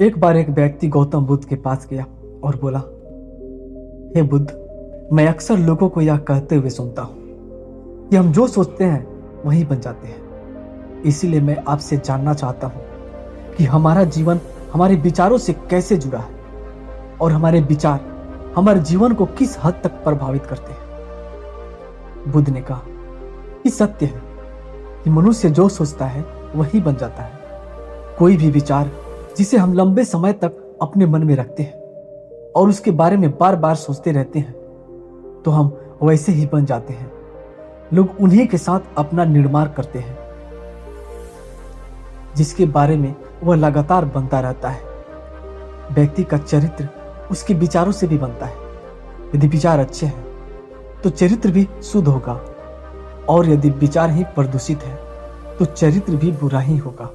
एक बार एक व्यक्ति गौतम बुद्ध के पास गया और बोला, हे बुद्ध, मैं अक्सर लोगों को यह कहते हुए सुनता हूं कि हम जो सोचते हैं वही बन जाते हैं। इसीलिए मैं आपसे जानना चाहता हूं कि हमारा जीवन हमारे विचारों से कैसे जुड़ा है और हमारे विचार हमारे जीवन को किस हद तक प्रभावित करते हैं। बुद्ध ने कहा कि सत्य है कि मनुष्य जो सोचता है वही बन जाता है। कोई भी विचार जिसे हम लंबे समय तक अपने मन में रखते हैं और उसके बारे में बार बार सोचते रहते हैं तो हम वैसे ही बन जाते हैं। लोग उन्हीं के साथ अपना निर्माण करते हैं जिसके बारे में वह लगातार बनता रहता है। व्यक्ति का चरित्र उसके विचारों से भी बनता है। यदि विचार अच्छे हैं तो चरित्र भी शुद्ध होगा, और यदि विचार ही प्रदूषित है तो चरित्र भी बुरा ही होगा।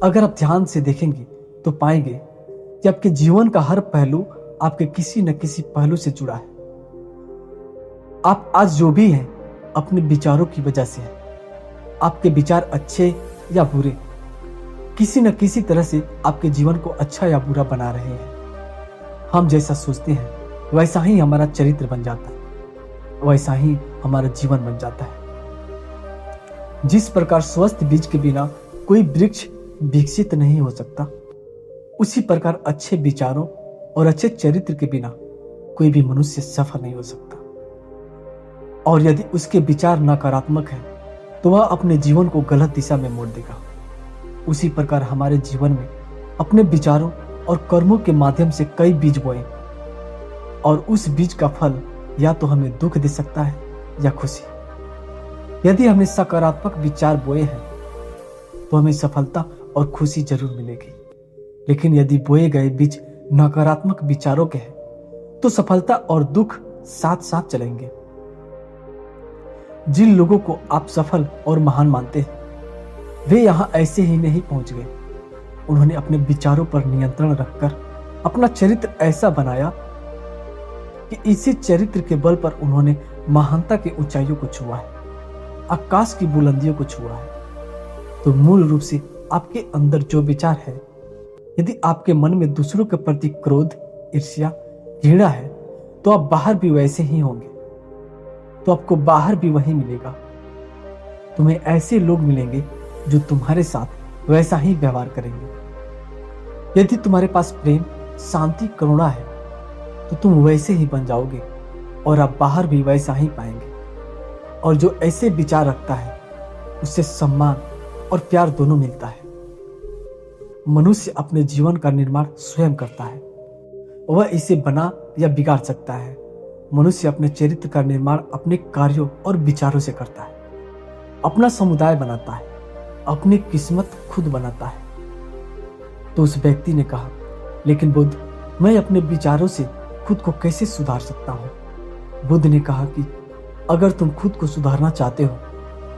अगर आप ध्यान से देखेंगे तो पाएंगे कि आपके जीवन का हर पहलू आपके किसी न किसी पहलू से जुड़ा है। आप आज जो भी हैं अपने विचारों की वजह से हैं। आपके विचार अच्छे या बुरे किसी न किसी तरह से आपके जीवन को अच्छा या बुरा बना रहे हैं। हम जैसा सोचते हैं वैसा ही हमारा चरित्र बन जाता है, वैसा ही हमारा जीवन बन जाता है। जिस प्रकार स्वस्थ बीज के बिना कोई वृक्ष विकसित नहीं हो सकता, उसी प्रकार अच्छे विचारों और अच्छे चरित्र के बिना कोई भी मनुष्य सफल नहीं हो सकता। और यदि उसके विचार नकारात्मक हैं तो वह अपने जीवन को गलत दिशा में मोड़ देगा। उसी प्रकार हमारे जीवन में अपने विचारों और कर्मों के माध्यम से कई बीज बोए, और उस बीज का फल या तो हमें दुख दे सकता है या खुशी। यदि हमने सकारात्मक विचार बोए हैं तो हमें सफलता और खुशी जरूर मिलेगी, लेकिन यदि बोए गए बीज नकारात्मक विचारों के हैं तो सफलता और दुख साथ साथ चलेंगे। जिन लोगों को आप सफल और महान मानते हैं वे यहां ऐसे ही नहीं पहुंच गए। उन्होंने अपने विचारों पर नियंत्रण रखकर अपना चरित्र ऐसा बनाया कि इसी चरित्र के बल पर उन्होंने महानता की ऊंचाइयों को छुआ है, आकाश की बुलंदियों को छुआ है। तो मूल रूप से आपके अंदर जो विचार है, यदि आपके मन में दूसरों के प्रति क्रोध, ईर्ष्या, घृणा है तो आप बाहर भी वैसे ही होंगे, तो आपको बाहर भी वही मिलेगा। तुम्हें ऐसे लोग मिलेंगे जो तुम्हारे साथ वैसा ही व्यवहार करेंगे। यदि तुम्हारे पास प्रेम, शांति, करुणा है तो तुम वैसे ही बन जाओगे और आप बाहर भी वैसा ही पाएंगे। और जो ऐसे विचार रखता है उससे सम्मान और प्यार दोनों मिलता है। मनुष्य अपने जीवन का निर्माण स्वयं करता है, वह इसे बना या बिगाड़ सकता है। मनुष्य अपने चरित्र का निर्माण अपने कार्यों और विचारों से करता है, अपना समुदाय बनाता है, अपनी किस्मत खुद बनाता है। तो उस व्यक्ति ने कहा, लेकिन बुद्ध, मैं अपने विचारों से खुद को कैसे सुधार सकता हूं? बुद्ध ने कहा कि अगर तुम खुद को सुधारना चाहते हो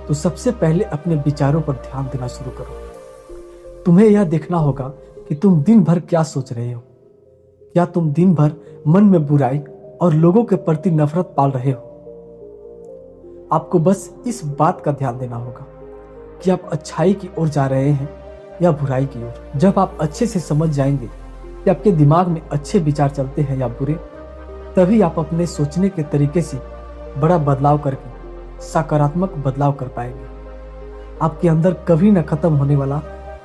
तो सबसे पहले अपने विचारों पर ध्यान देना शुरू करो। तुम्हें यह देखना होगा कि तुम दिन भर क्या सोच रहे हो। क्या तुम दिन भर मन में बुराई और लोगों के प्रति नफरत पाल रहे हो? आपको बस इस बात का ध्यान देना होगा कि आप अच्छाई की ओर जा रहे हैं या बुराई की ओर। जब आप अच्छे से समझ जाएंगे कि आपके दिमाग में अच्छे विचार चलते हैं या बुरे, तभी आप अपने सोचने के तरीके से बड़ा बदलाव करके सकारात्मक बदलाव कर पाएंगे। आपके अंदर कभी न खत्म होने वाला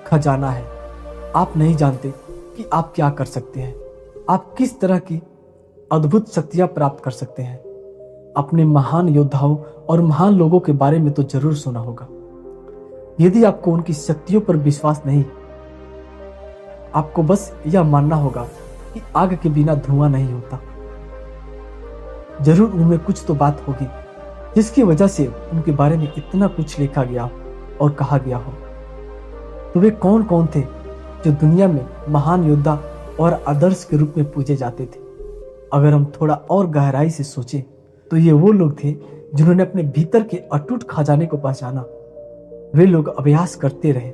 खजाना है। आप नहीं जानते कि आप क्या कर सकते हैं, आप किस तरह की अद्भुत शक्तियां प्राप्त कर सकते हैं। अपने महान योद्धाओं और महान लोगों के बारे में तो जरूर सुना होगा। यदि आपको उनकी शक्तियों पर विश्वास नहीं, आपको बस यह मानना होगा कि आग के बिना धुआं नहीं होता। जरूर उनमें कुछ तो बात होगी जिसकी वजह से उनके बारे में इतना कुछ लिखा गया और कहा गया हो। तो वे कौन कौन थे जो दुनिया में महान योद्धा और आदर्श के रूप में पूजे जाते थे? अगर हम थोड़ा और गहराई से सोचें तो ये वो लोग थे जिन्होंने अपने भीतर के अटूट खजाने को पहचाना। वे लोग अभ्यास करते रहे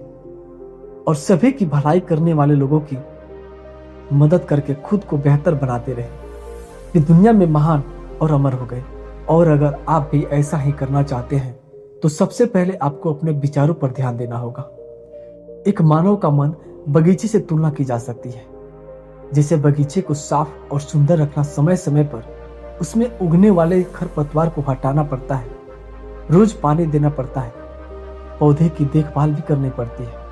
और सभी की भलाई करने वाले लोगों की मदद करके खुद को बेहतर बनाते रहे। ये दुनिया में महान और अमर हो गए। और अगर आप भी ऐसा ही करना चाहते हैं तो सबसे पहले आपको अपने विचारों पर ध्यान देना होगा। एक मानव का मन बगीचे से तुलना की जा सकती है। जैसे बगीचे को साफ और सुंदर रखना समय समय पर उसमें उगने वाले खरपतवार को हटाना पड़ता है, रोज पानी देना पड़ता है, पौधे की देखभाल भी करनी पड़ती है।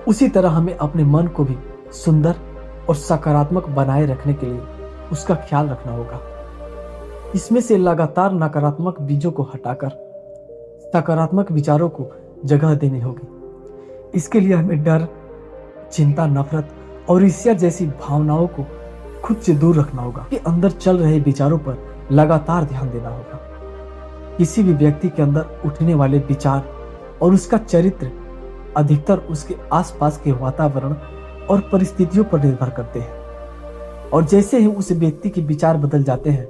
उसी तरह हमें अपने मन को भी सुंदर और सकारात्मक बनाए रखने के लिए उसका ख्याल रखना होगा। इसमें से लगातार नकारात्मक बीजों को हटाकर सकारात्मक विचारों को जगह देनी होगी। इसके लिए हमें डर, चिंता, नफरत और ईर्ष्या जैसी भावनाओं को खुद से दूर रखना होगा कि अंदर चल रहे विचारों पर लगातार ध्यान देना होगा। किसी भी व्यक्ति के अंदर उठने वाले विचार और उसका चरित्र अधिकतर उसके आसपास के वातावरण और परिस्थितियों पर निर्भर करते हैं, और जैसे ही उस व्यक्ति के विचार बदल जाते हैं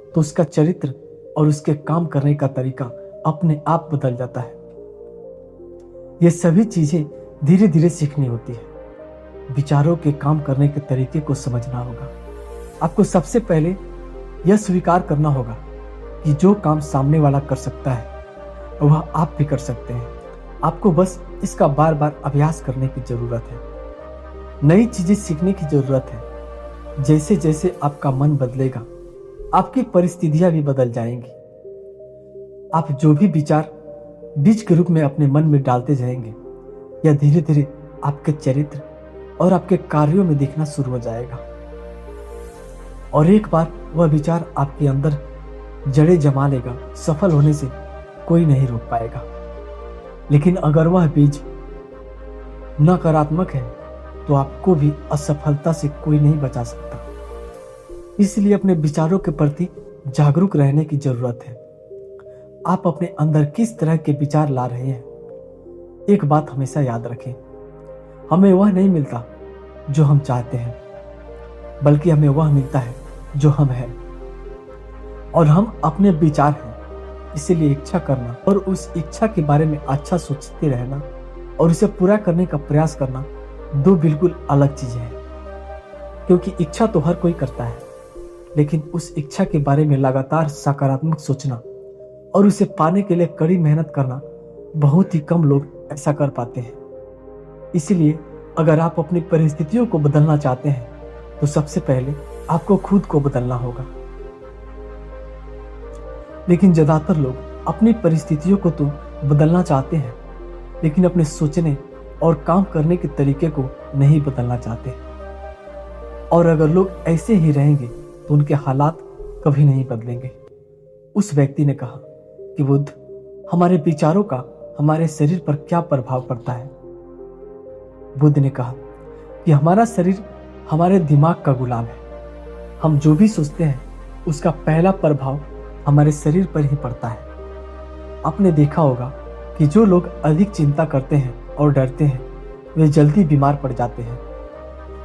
तो उसका चरित्र और उसके काम करने का तरीका अपने आप बदल जाता है। ये सभी चीजें धीरे धीरे सीखनी होती है। विचारों के काम करने के तरीके को समझना होगा। आपको सबसे पहले यह स्वीकार करना होगा कि जो काम सामने वाला कर सकता है वह आप भी कर सकते हैं। आपको बस इसका बार बार अभ्यास करने की जरूरत है। नई चीजें सीखने की जरूरत है। जैसे जैसे आपका मन बदलेगा आपकी परिस्थितियां भी बदल जाएंगी। आप जो भी विचार बीज के रूप में अपने मन में डालते जाएंगे यह धीरे धीरे आपके चरित्र और आपके कार्यों में दिखना शुरू हो जाएगा, और एक बार वह विचार आपके अंदर जड़ें जमा लेगा, सफल होने से कोई नहीं रोक पाएगा। लेकिन अगर वह बीज नकारात्मक है तो आपको भी असफलता से कोई नहीं बचा सकता। इसलिए अपने विचारों के प्रति जागरूक रहने की जरूरत है। आप अपने अंदर किस तरह के विचार ला रहे हैं। एक बात हमेशा याद रखें, हमें वह नहीं मिलता जो हम चाहते हैं, बल्कि हमें वह मिलता है जो हम हैं, और हम अपने विचार हैं। इसीलिए इच्छा करना और उस इच्छा के बारे में अच्छा सोचते रहना और उसे पूरा करने का प्रयास करना दो बिल्कुल अलग चीजें हैं। क्योंकि इच्छा तो हर कोई करता है, लेकिन उस इच्छा के बारे में लगातार सकारात्मक सोचना और उसे पाने के लिए कड़ी मेहनत करना बहुत ही कम लोग ऐसा कर पाते हैं। इसीलिए अगर आप अपनी परिस्थितियों को बदलना चाहते हैं तो सबसे पहले आपको खुद को बदलना होगा। लेकिन ज्यादातर लोग अपनी परिस्थितियों को तो बदलना चाहते हैं, लेकिन अपने सोचने और काम करने के तरीके को नहीं बदलना चाहते। और अगर लोग ऐसे ही रहेंगे तो उनके हालात कभी नहीं बदलेंगे। उस व्यक्ति ने कहा कि बुद्ध, हमारे विचारों का हमारे शरीर पर क्या प्रभाव पड़ता है। बुद्ध ने कहा कि हमारा शरीर हमारे दिमाग का गुलाम है। हम जो भी सोचते हैं उसका पहला प्रभाव हमारे शरीर पर ही पड़ता है। आपने देखा होगा कि जो लोग अधिक चिंता करते हैं और डरते हैं वे जल्दी बीमार पड़ जाते हैं।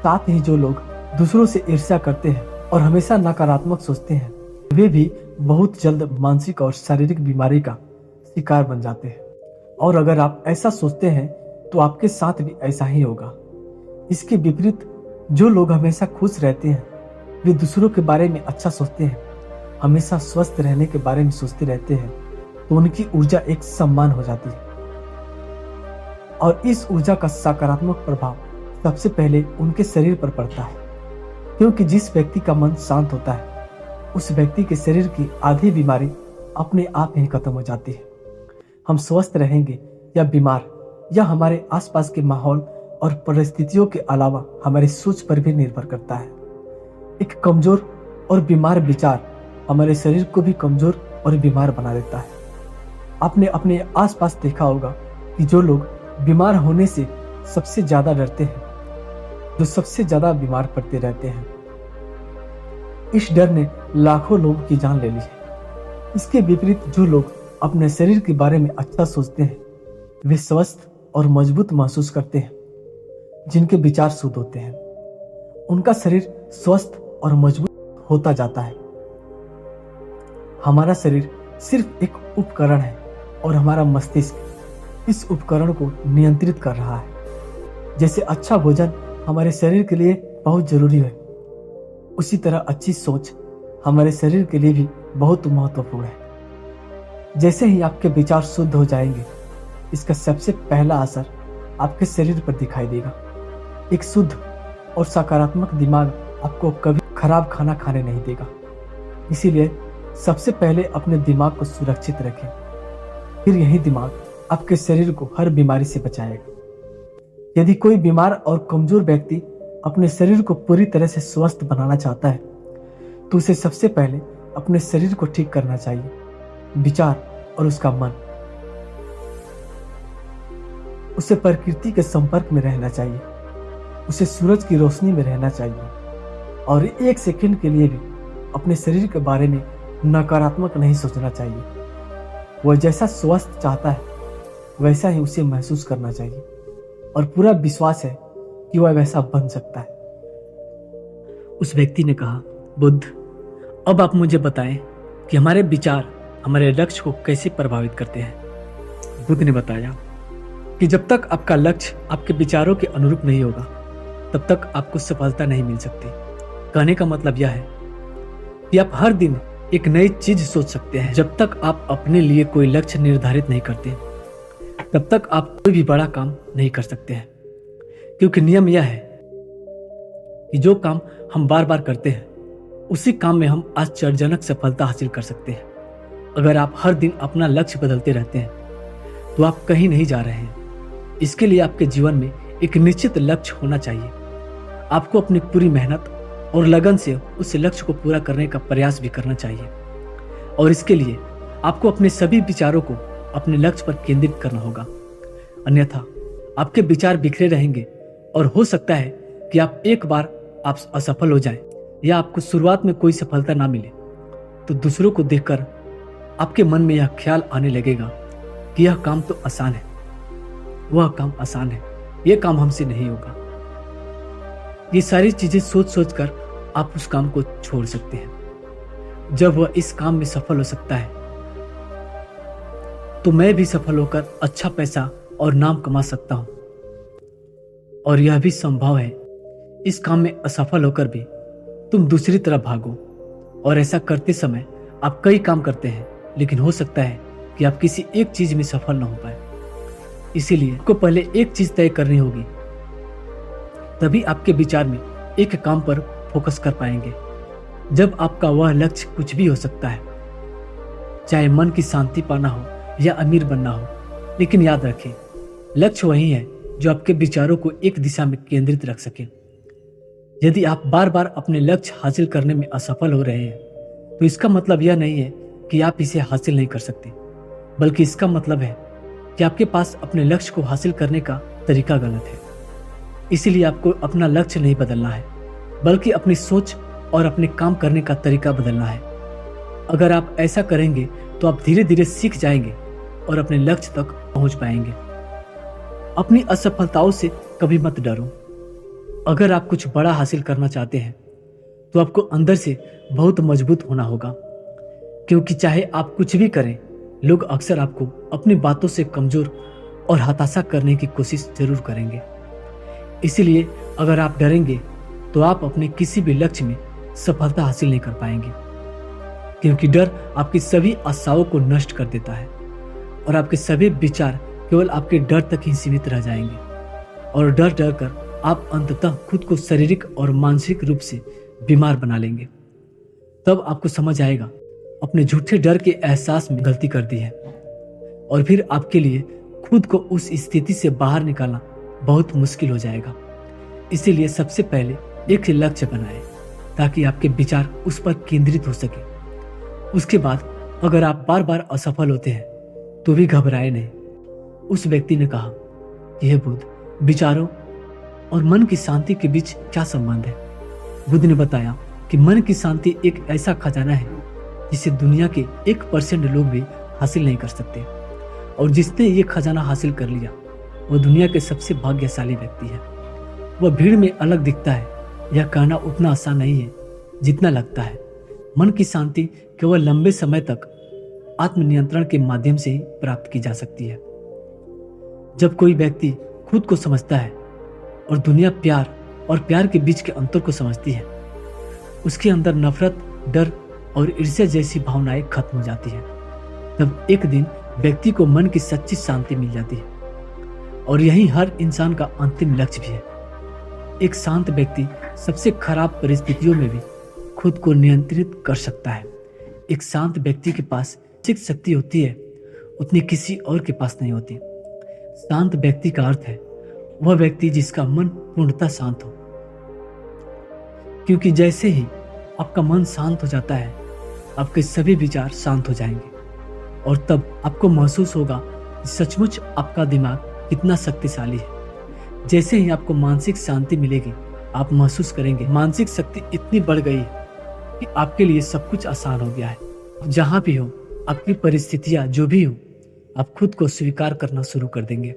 साथ ही जो लोग दूसरों से ईर्ष्या करते हैं और हमेशा नकारात्मक सोचते हैं वे भी बहुत जल्द मानसिक और शारीरिक बीमारी का शिकार बन जाते हैं। और अगर आप ऐसा सोचते हैं तो आपके साथ भी ऐसा ही होगा। इसके विपरीत जो लोग हमेशा खुश रहते हैं, वे दूसरों के बारे में अच्छा सोचते हैं, हमेशा स्वस्थ रहने के बारे में सोचते रहते हैं, तो उनकी ऊर्जा एक सम्मान हो जाती है। और इस ऊर्जा का सकारात्मक प्रभाव सबसे पहले उनके शरीर पर पड़ता है, क्योंकि जिस व्यक्ति का मन शांत होता है उस व्यक्ति के शरीर की आधी बीमारी अपने आप ही खत्म हो जाती है। हम स्वस्थ रहेंगे या बीमार या हमारे आसपास के माहौल और परिस्थितियों के अलावा हमारी सोच पर भी निर्भर करता है। एक कमजोर और बीमार विचार हमारे शरीर को भी कमजोर और बीमार बना देता है। आपने अपने आसपास देखा होगा कि जो लोग बीमार होने से सबसे ज्यादा डरते हैं, जो सबसे ज्यादा बीमार पड़ते रहते हैं, इस डर ने लाखों लोगों की जान ले ली है। इसके विपरीत जो लोग अपने शरीर के बारे में अच्छा सोचते हैं वे स्वस्थ और मजबूत महसूस करते हैं। जिनके विचार शुद्ध होते हैं उनका शरीर स्वस्थ और मजबूत होता जाता है। हमारा शरीर सिर्फ एक उपकरण है और हमारा मस्तिष्क इस उपकरण को नियंत्रित कर रहा है। जैसे अच्छा भोजन हमारे शरीर के लिए बहुत जरूरी है, उसी तरह अच्छी सोच हमारे शरीर के लिए भी बहुत महत्वपूर्ण है। जैसे ही आपके विचार शुद्ध हो जाएंगे, इसका सबसे पहला असर आपके शरीर पर दिखाई देगा। एक शुद्ध और सकारात्मक दिमाग आपको कभी खराब खाना खाने नहीं देगा। इसीलिए सबसे पहले अपने दिमाग को सुरक्षित रखें, फिर यही दिमाग आपके शरीर को हर बीमारी से बचाएगा। यदि कोई बीमार और कमजोर व्यक्ति अपने शरीर को पूरी तरह से स्वस्थ बनाना चाहता है तो उसे सबसे पहले अपने शरीर को ठीक करना चाहिए, विचार और उसका मन। उसे प्रकृति के संपर्क में रहना चाहिए, उसे सूरज की रोशनी में रहना चाहिए और एक सेकंड के लिए भी अपने शरीर के बारे में नकारात्मक नहीं सोचना चाहिए। वह जैसा स्वस्थ चाहता है वैसा ही उसे महसूस करना चाहिए और पूरा विश्वास है कि वह वैसा बन सकता है। उस व्यक्ति ने कहा, बुद्ध, अब आप मुझे बताएं कि हमारे विचार हमारे लक्ष्य को कैसे प्रभावित करते हैं। बुद्ध ने बताया कि जब तक आपका लक्ष्य आपके विचारों के अनुरूप नहीं होगा तब तक आपको सफलता नहीं मिल सकती। कहने का मतलब यह है कि आप हर दिन एक नई चीज सोच सकते हैं। जब तक आप अपने लिए कोई लक्ष्य निर्धारित नहीं करते तब तक आप कोई भी बड़ा काम नहीं कर सकते हैं, क्योंकि नियम यह है कि जो काम हम बार बार करते हैं उसी काम में हम आश्चर्यजनक सफलता हासिल कर सकते हैं। अगर आप हर दिन अपना लक्ष्य बदलते रहते हैं तो आप कहीं नहीं जा रहे हैं। इसके लिए आपके जीवन में एक निश्चित लक्ष्य होना चाहिए। आपको अपनी पूरी मेहनत और लगन से उस लक्ष्य को पूरा करने का प्रयास भी करना चाहिए और इसके लिए आपको अपने सभी विचारों को अपने लक्ष्य पर केंद्रित करना होगा, अन्यथा आपके विचार बिखरे रहेंगे और हो सकता है कि आप एक बार आप असफल हो जाएं या आपको शुरुआत में कोई सफलता ना मिले तो दूसरों को देखकर आपके मन में यह ख्याल आने लगेगा कि यह काम तो आसान है, वह काम आसान है, यह काम हमसे नहीं होगा। ये सारी चीजें सोच सोच कर आप उस काम को छोड़ सकते हैं। जब वह इस काम में सफल हो सकता है तो मैं भी सफल होकर अच्छा पैसा और नाम कमा सकता हूं, और यह भी संभव है इस काम में असफल होकर भी तुम दूसरी तरफ भागो। और ऐसा करते समय आप कई काम करते हैं लेकिन हो सकता है कि आप किसी एक चीज में सफल न हो पाए। इसीलिए आपको पहले एक चीज तय करनी होगी, तभी आपके विचार में एक काम पर फोकस कर पाएंगे। जब आपका वह लक्ष्य कुछ भी हो सकता है, चाहे मन की शांति पाना हो या अमीर बनना हो, लेकिन याद रखें लक्ष्य वही है जो आपके विचारों को एक दिशा में केंद्रित रख सके। यदि आप बार बार अपने लक्ष्य हासिल करने में असफल हो रहे हैं तो इसका मतलब यह नहीं है कि आप इसे हासिल नहीं कर सकते, बल्कि इसका मतलब है कि आपके पास अपने लक्ष्य को हासिल करने का तरीका गलत है। इसीलिए आपको अपना लक्ष्य नहीं बदलना है, बल्कि अपनी सोच और अपने काम करने का तरीका बदलना है। अगर आप ऐसा करेंगे तो आप धीरे धीरे सीख जाएंगे और अपने लक्ष्य तक पहुंच पाएंगे। अपनी असफलताओं से कभी मत डरो। अगर आप कुछ बड़ा हासिल करना चाहते हैं तो आपको अंदर से बहुत मजबूत होना होगा, क्योंकि चाहे आप कुछ भी करें, लोग अक्सर आपको अपनी बातों से कमजोर और हताशा करने की कोशिश जरूर करेंगे। इसीलिए अगर आप डरेंगे तो आप अपने किसी भी लक्ष्य में सफलता हासिल नहीं कर पाएंगे, क्योंकि डर आपकी सभी आशाओं को नष्ट कर देता है और आपके सभी विचार केवल आपके डर तक ही सीमित रह जाएंगे और डर डर कर आप अंततः खुद को शारीरिक और मानसिक रूप से बीमार बना लेंगे। तब आपको समझ आएगा अपने झूठे डर के एहसास में गलती कर दी है और फिर आपके लिए खुद को उस स्थिति से बाहर निकालना बहुत मुश्किल हो जाएगा। इसीलिए सबसे पहले एक लक्ष्य बनाएं ताकि आपके विचार उस पर केंद्रित हो सके। उसके बाद अगर आप बार बार असफल होते हैं तो भी घबराए नहीं। उस व्यक्ति ने कहा कि हे बुद्ध, विचारों और मन की शांति के बीच क्या संबंध है? बुद्ध ने बताया कि मन की शांति एक ऐसा खजाना है जिसे दुनिया के 1% लोग भी हासिल नहीं कर सकते, और जिसने ये खजाना हासिल कर लिया वह दुनिया के सबसे भाग्यशाली व्यक्ति है। वह भीड़ में अलग दिखता है, यह कहना उतना आसान नहीं है जितना लगता है। मन की शांति केवल लंबे समय तक आत्मनियंत्रण के माध्यम से ही प्राप्त की जा सकती है। जब कोई व्यक्ति खुद को समझता है और दुनिया प्यार और प्यार के बीच के अंतर को समझती है, उसके अंदर नफरत, डर और ईर्ष्या जैसी भावनाएं खत्म हो जाती हैं। तब एक दिन व्यक्ति को मन की सच्ची शांति मिल जाती है, और यही हर इंसान का अंतिम लक्ष्य भी है। एक शांत व्यक्ति सबसे खराब परिस्थितियों में भी खुद को नियंत्रित कर सकता है। एक शांत व्यक्ति के पास मानसिक शक्ति होती है उतनी किसी और के पास नहीं होती। शांत व्यक्ति का अर्थ है वह व्यक्ति जिसका मन पूर्णतः शांत हो, क्योंकि जैसे ही आपका मन शांत हो जाता है आपके सभी विचार शांत हो जाएंगे और तब आपको महसूस होगा कि सचमुच आपका दिमाग कितना शक्तिशाली है। जैसे ही आपको मानसिक शांति मिलेगी आप महसूस करेंगे मानसिक शक्ति इतनी बढ़ गई है कि आपके लिए सब कुछ आसान हो गया है। जहां भी हो, आपकी परिस्थितियां जो भी हो, आप खुद को स्वीकार करना शुरू कर देंगे।